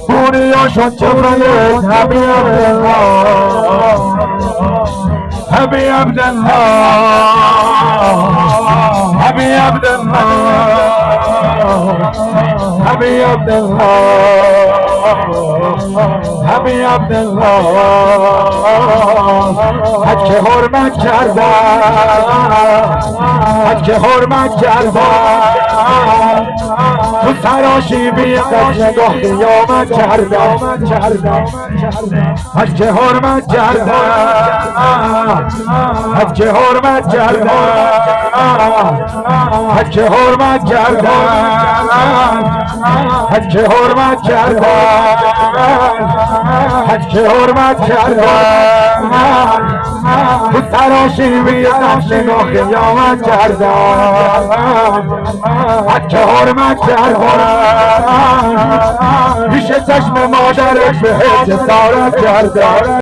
بوریاشون چوره حبی عبدالله حبی عبدالله حبی عبدالله حبی عبدالله حبی عبدالله حج که حرمت کردن حج که حرمت کردن تو سراشی بیقت نگاه قیامت کردن حج که حرمت کردن حج که حرمت کردن حج که حرمت کردن حج که حرمت کردن حج که حرمت کردن تو سراشی بیقت نگاه قیامت کردن حج که حرمت کردن پیش چشم مادرش بهت جسارت کردن